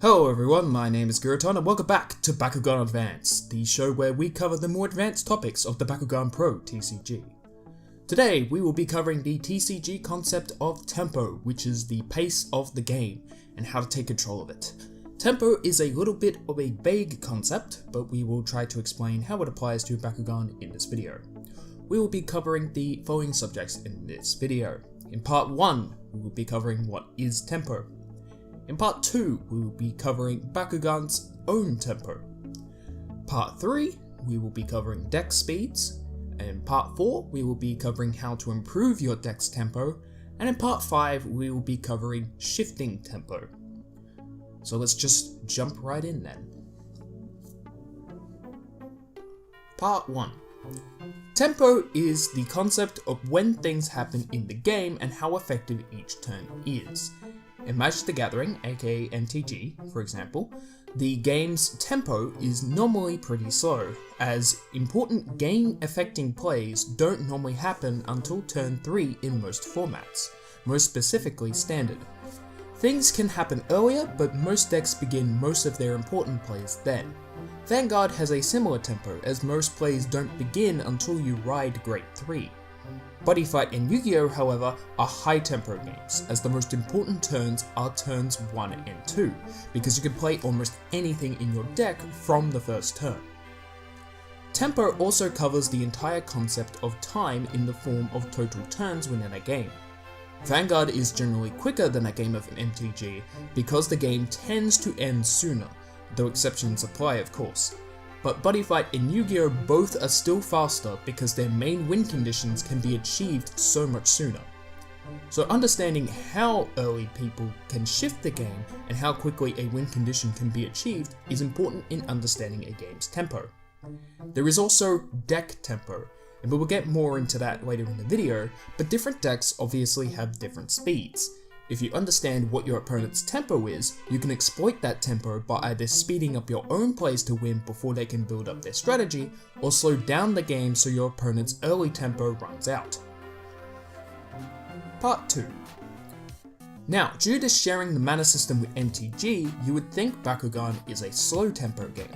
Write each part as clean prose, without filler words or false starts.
Hello everyone, my name is Guruton and welcome back to Bakugan Advance, the show where we cover the more advanced topics of the Bakugan Pro TCG. Today we will be covering the TCG concept of tempo, which is the pace of the game, and how to take control of it. Tempo is a little bit of a vague concept, but we will try to explain how it applies to Bakugan in this video. We will be covering the following subjects in this video. In part 1, we will be covering what is tempo. In part 2, we will be covering Bakugan's own tempo. Part 3, we will be covering deck speeds. And in part 4, we will be covering how to improve your deck's tempo. And in part 5, we will be covering shifting tempo. So let's just jump right in then. Part 1. Tempo is the concept of when things happen in the game and how effective each turn is. In Magic the Gathering, aka MTG, for example, the game's tempo is normally pretty slow, as important game-affecting plays don't normally happen until turn 3 in most formats, most specifically Standard. Things can happen earlier, but most decks begin most of their important plays then. Vanguard has a similar tempo, as most plays don't begin until you ride Grade 3. Buddy Fight and Yu-Gi-Oh! However, are high-tempo games, as the most important turns are turns 1 and 2, because you can play almost anything in your deck from the first turn. Tempo also covers the entire concept of time in the form of total turns within a game. Vanguard is generally quicker than a game of an MTG, because the game tends to end sooner, though exceptions apply of course. But Buddy Fight and Yu-Gi-Oh! Both are still faster because their main win conditions can be achieved so much sooner. So understanding how early people can shift the game and how quickly a win condition can be achieved is important in understanding a game's tempo. There is also deck tempo, and we will get more into that later in the video, but different decks obviously have different speeds. If you understand what your opponent's tempo is, you can exploit that tempo by either speeding up your own plays to win before they can build up their strategy, or slow down the game so your opponent's early tempo runs out. Part 2. Now, due to sharing the mana system with MTG, you would think Bakugan is a slow tempo game.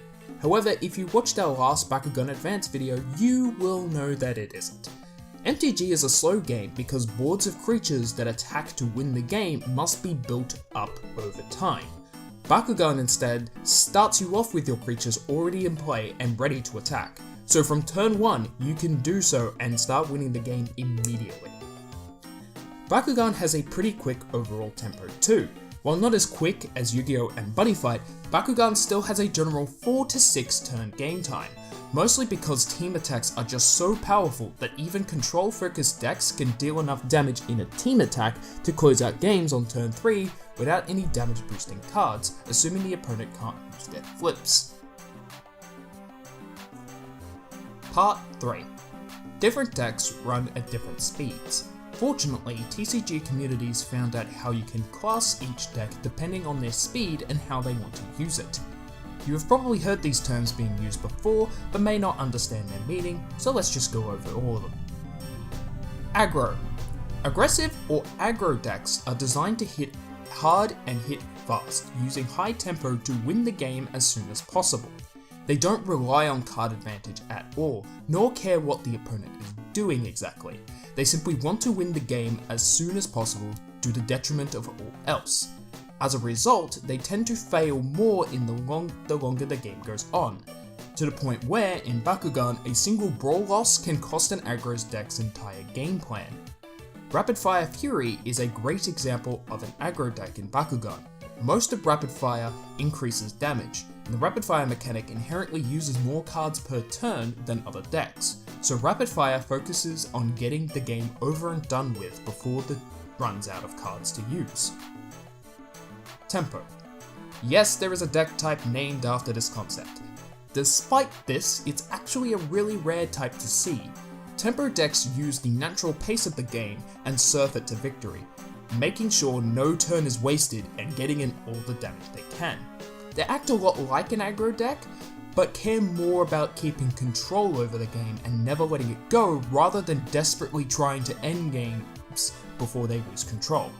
However, if you watched our last Bakugan Advance video, you will know that it isn't. MTG is a slow game because boards of creatures that attack to win the game must be built up over time. Bakugan instead starts you off with your creatures already in play and ready to attack, so from turn 1 you can do so and start winning the game immediately. Bakugan has a pretty quick overall tempo too. While not as quick as Yu-Gi-Oh! And Buddy Fight, Bakugan still has a general 4 to 6 turn game time. Mostly because team attacks are just so powerful that even control-focused decks can deal enough damage in a team attack to close out games on turn 3 without any damage boosting cards, assuming the opponent can't use their flips. Part 3. Different decks run at different speeds. Fortunately, TCG communities found out how you can class each deck depending on their speed and how they want to use it. You have probably heard these terms being used before, but may not understand their meaning, so let's just go over all of them. Aggro. Aggressive or aggro decks are designed to hit hard and hit fast, using high tempo to win the game as soon as possible. They don't rely on card advantage at all, nor care what the opponent is doing exactly. They simply want to win the game as soon as possible to the detriment of all else. As a result, they tend to fail more in the longer the game goes on, to the point where, in Bakugan, a single brawl loss can cost an aggro's deck's entire game plan. Rapid Fire Fury is a great example of an aggro deck in Bakugan. Most of Rapid Fire increases damage, and the Rapid Fire mechanic inherently uses more cards per turn than other decks, so Rapid Fire focuses on getting the game over and done with before it runs out of cards to use. Tempo. Yes, there is a deck type named after this concept. Despite this, it's actually a really rare type to see. Tempo decks use the natural pace of the game and surf it to victory, making sure no turn is wasted and getting in all the damage they can. They act a lot like an aggro deck, but care more about keeping control over the game and never letting it go rather than desperately trying to end games before they lose control.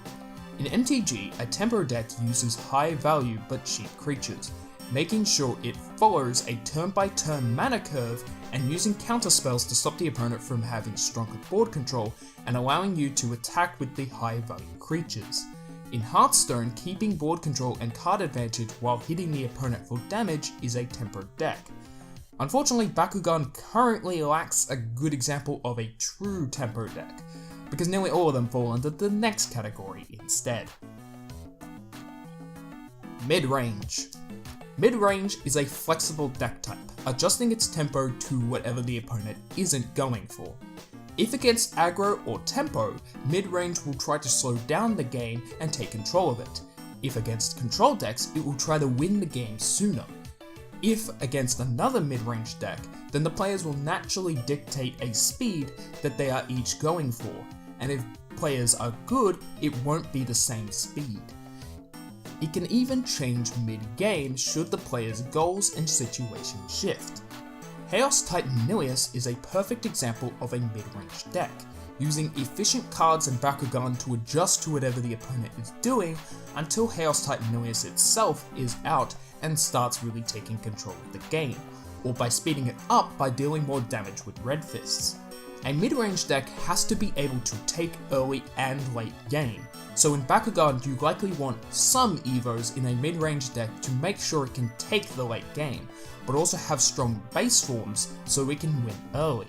In MTG, a tempo deck uses high value but cheap creatures, making sure it follows a turn-by-turn mana curve and using counterspells to stop the opponent from having stronger board control and allowing you to attack with the high value creatures. In Hearthstone, keeping board control and card advantage while hitting the opponent for damage is a tempo deck. Unfortunately, Bakugan currently lacks a good example of a true tempo deck, because nearly all of them fall under the next category instead. Mid-range. Mid-range is a flexible deck type, adjusting its tempo to whatever the opponent isn't going for. If against aggro or tempo, mid-range will try to slow down the game and take control of it. If against control decks, it will try to win the game sooner. If against another mid-range deck, then the players will naturally dictate a speed that they are each going for, and if players are good, it won't be the same speed. It can even change mid-game should the player's goals and situation shift. Chaos Titan Nilius is a perfect example of a mid-range deck, using efficient cards and Bakugan to adjust to whatever the opponent is doing until Chaos Titan Nilius itself is out and starts really taking control of the game, or by speeding it up by dealing more damage with Red Fists. A mid-range deck has to be able to take early and late game, so in Bakugan you likely want some evos in a mid-range deck to make sure it can take the late game, but also have strong base forms so it can win early.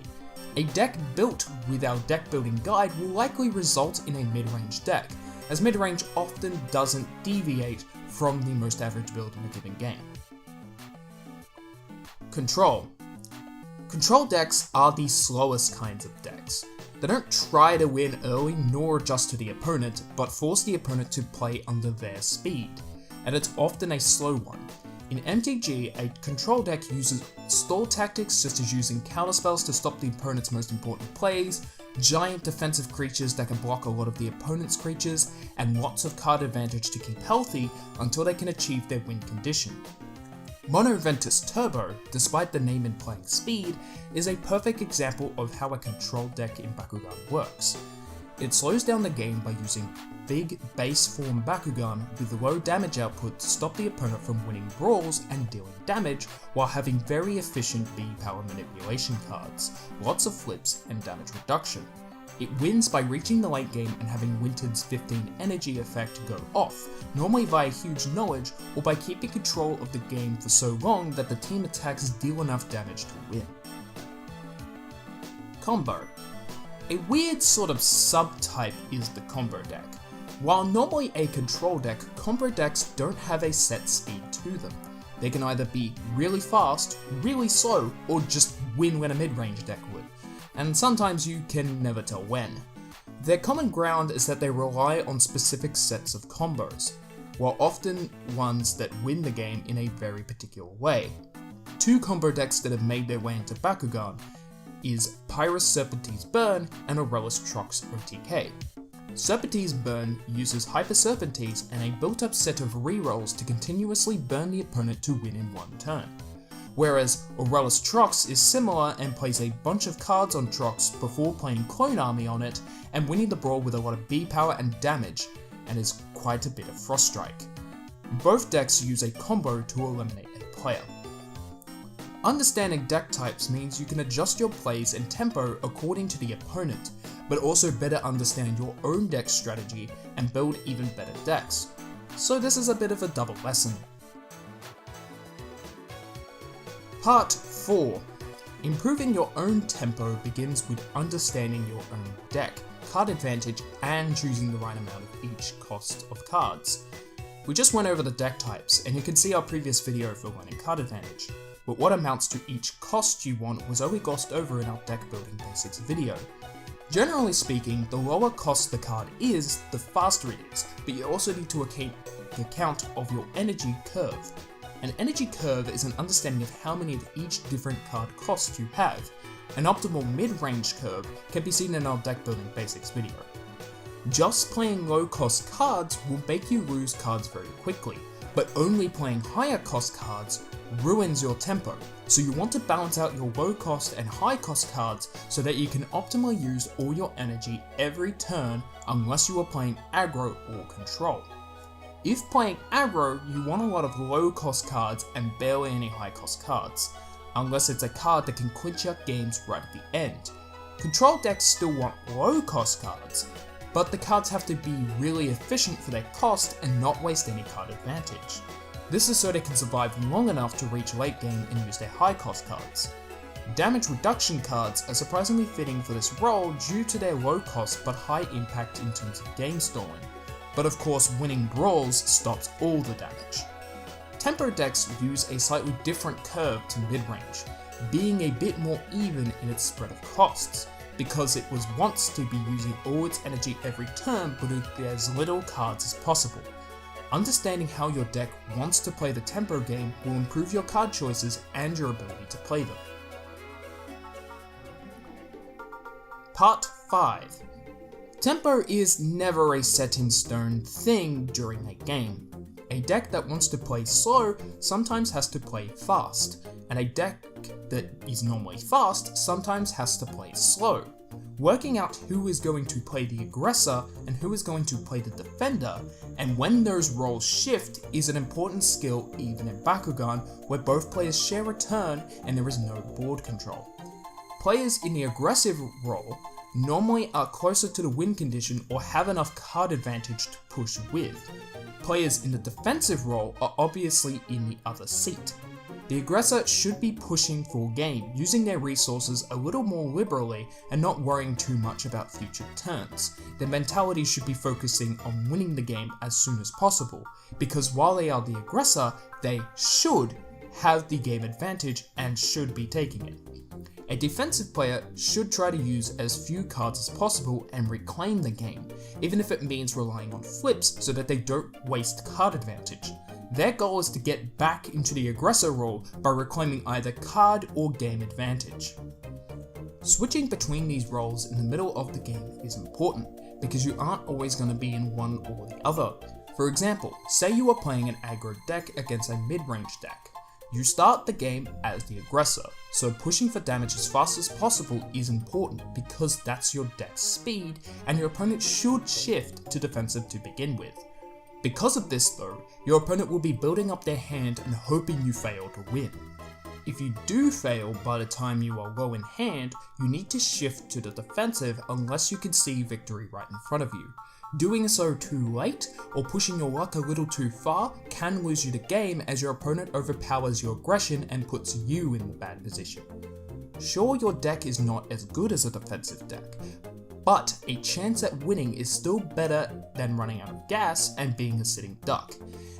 A deck built with our deck building guide will likely result in a mid-range deck, as mid-range often doesn't deviate from the most average build in a given game. Control. Control decks are the slowest kinds of decks. They don't try to win early nor adjust to the opponent, but force the opponent to play under their speed, and it's often a slow one. In MTG, a control deck uses stall tactics such as using counterspells to stop the opponent's most important plays, giant defensive creatures that can block a lot of the opponent's creatures, and lots of card advantage to keep healthy until they can achieve their win condition. Mono Ventus Turbo, despite the name implying speed, is a perfect example of how a control deck in Bakugan works. It slows down the game by using big base form Bakugan with low damage output to stop the opponent from winning brawls and dealing damage, while having very efficient B.B.T.A manipulation cards, lots of flips and damage reduction. It wins by reaching the late game and having Winter's 15 energy effect go off, normally via huge knowledge or by keeping control of the game for so long that the team attacks deal enough damage to win. Combo. A weird sort of subtype is the combo deck. While normally a control deck, combo decks don't have a set speed to them. They can either be really fast, really slow, or just win when a mid-range deck would, and sometimes you can never tell when. Their common ground is that they rely on specific sets of combos, while often ones that win the game in a very particular way. Two combo decks that have made their way into Bakugan is Pyrus Serpentee's Burn and Aurelus Trox OTK. Serpentee's Burn uses Hyper Serpentees and a built-up set of rerolls to continuously burn the opponent to win in one turn. Whereas Aurelus Trox is similar and plays a bunch of cards on Trox before playing Clone Army on it and winning the brawl with a lot of B power and damage, and is quite a bit of Frost Strike. Both decks use a combo to eliminate a player. Understanding deck types means you can adjust your plays and tempo according to the opponent, but also better understand your own deck strategy and build even better decks. So this is a bit of a double lesson. Part 4. Improving your own tempo begins with understanding your own deck, card advantage, and choosing the right amount of each cost of cards. We just went over the deck types, and you can see our previous video for learning card advantage, but what amounts to each cost you want was only glossed over in our deck building basics video. Generally speaking, the lower cost the card is, the faster it is, but you also need to account of your energy curve. An energy curve is an understanding of how many of each different card costs you have. An optimal mid-range curve can be seen in our deck building basics video. Just playing low cost cards will make you lose cards very quickly, but only playing higher cost cards ruins your tempo, so you want to balance out your low cost and high cost cards so that you can optimally use all your energy every turn unless you are playing aggro or control. If playing aggro, you want a lot of low cost cards and barely any high cost cards, unless it's a card that can clinch out games right at the end. Control decks still want low cost cards, but the cards have to be really efficient for their cost and not waste any card advantage. This is so they can survive long enough to reach late game and use their high cost cards. Damage reduction cards are surprisingly fitting for this role due to their low cost but high impact in terms of game stalling. But of course, winning brawls stops all the damage. Tempo decks use a slightly different curve to mid-range, being a bit more even in its spread of costs, because it was wants to be using all its energy every turn but with as little cards as possible. Understanding how your deck wants to play the tempo game will improve your card choices and your ability to play them. Part 5. Tempo is never a set in stone thing during a game. A deck that wants to play slow sometimes has to play fast, and a deck that is normally fast sometimes has to play slow. Working out who is going to play the aggressor and who is going to play the defender, and when those roles shift, is an important skill even in Bakugan, where both players share a turn and there is no board control. Players in the aggressive role normally are closer to the win condition or have enough card advantage to push with. Players in the defensive role are obviously in the other seat. The aggressor should be pushing for game, using their resources a little more liberally and not worrying too much about future turns. Their mentality should be focusing on winning the game as soon as possible, because while they are the aggressor, they should have the game advantage and should be taking it. A defensive player should try to use as few cards as possible and reclaim the game, even if it means relying on flips so that they don't waste card advantage. Their goal is to get back into the aggressor role by reclaiming either card or game advantage. Switching between these roles in the middle of the game is important, because you aren't always going to be in one or the other. For example, say you are playing an aggro deck against a mid-range deck. You start the game as the aggressor, so pushing for damage as fast as possible is important because that's your deck's speed, and your opponent should shift to defensive to begin with. Because of this though, your opponent will be building up their hand and hoping you fail to win. If you do fail by the time you are low in hand, you need to shift to the defensive unless you can see victory right in front of you. Doing so too late, or pushing your luck a little too far, can lose you the game as your opponent overpowers your aggression and puts you in the bad position. Sure, your deck is not as good as a defensive deck, but a chance at winning is still better than running out of gas and being a sitting duck.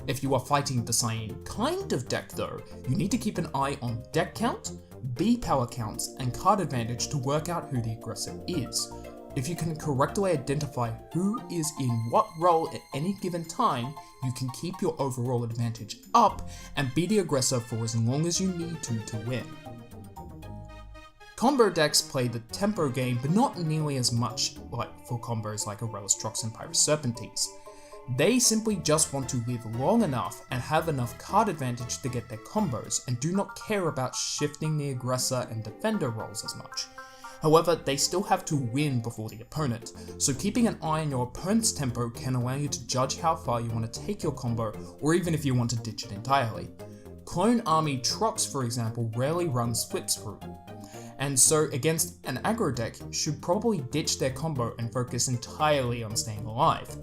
If you are fighting the same kind of deck though, you need to keep an eye on deck count, B power counts, and card advantage to work out who the aggressor is. If you can correctly identify who is in what role at any given time, you can keep your overall advantage up and be the aggressor for as long as you need to win. Combo decks play the tempo game, but not nearly as much like for combos like Aurelius Trox and Pyrus Serpentes. They simply just want to live long enough and have enough card advantage to get their combos, and do not care about shifting the aggressor and defender roles as much. However, they still have to win before the opponent, so keeping an eye on your opponent's tempo can allow you to judge how far you want to take your combo, or even if you want to ditch it entirely. Clone Army Trox, for example, rarely runs flips through, and so against an aggro deck should probably ditch their combo and focus entirely on staying alive.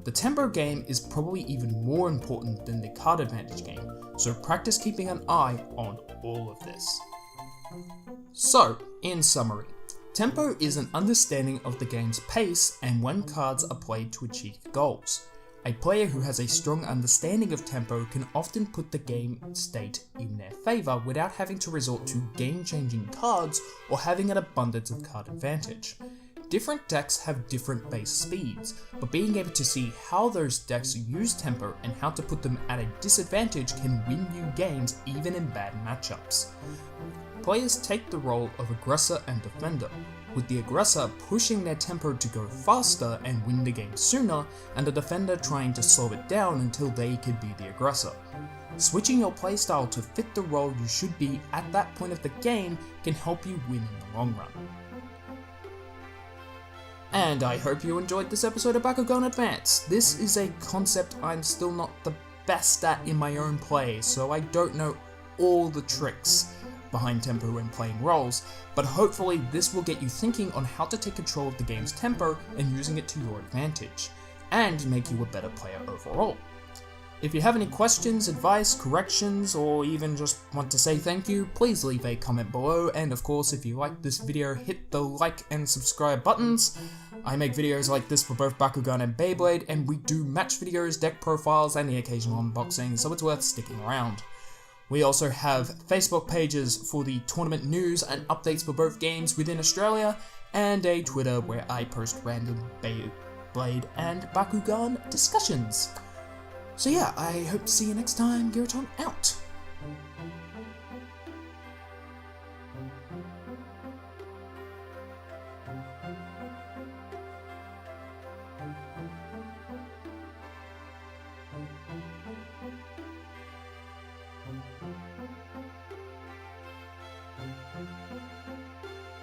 The tempo game is probably even more important than the card advantage game, so practice keeping an eye on all of this. So, in summary, tempo is an understanding of the game's pace and when cards are played to achieve goals. A player who has a strong understanding of tempo can often put the game state in their favour without having to resort to game-changing cards or having an abundance of card advantage. Different decks have different base speeds, but being able to see how those decks use tempo and how to put them at a disadvantage can win you games even in bad matchups. Players take the role of aggressor and defender. with the aggressor pushing their tempo to go faster and win the game sooner, and the defender trying to slow it down until they could be the aggressor. Switching your playstyle to fit the role you should be at that point of the game can help you win in the long run. And I hope you enjoyed this episode of Bakugan Advance. This is a concept I'm still not the best at in my own play, so I don't know all the tricks behind tempo when playing roles, but hopefully this will get you thinking on how to take control of the game's tempo and using it to your advantage, and make you a better player overall. If you have any questions, advice, corrections, or even just want to say thank you, please leave a comment below, and of course if you like this video, hit the like and subscribe buttons. I make videos like this for both Bakugan and Beyblade, and we do match videos, deck profiles, and the occasional unboxing, so it's worth sticking around. We also have Facebook pages for the tournament news and updates for both games within Australia, and a Twitter where I post random Beyblade and Bakugan discussions. So yeah, I hope to see you next time. Giraton out!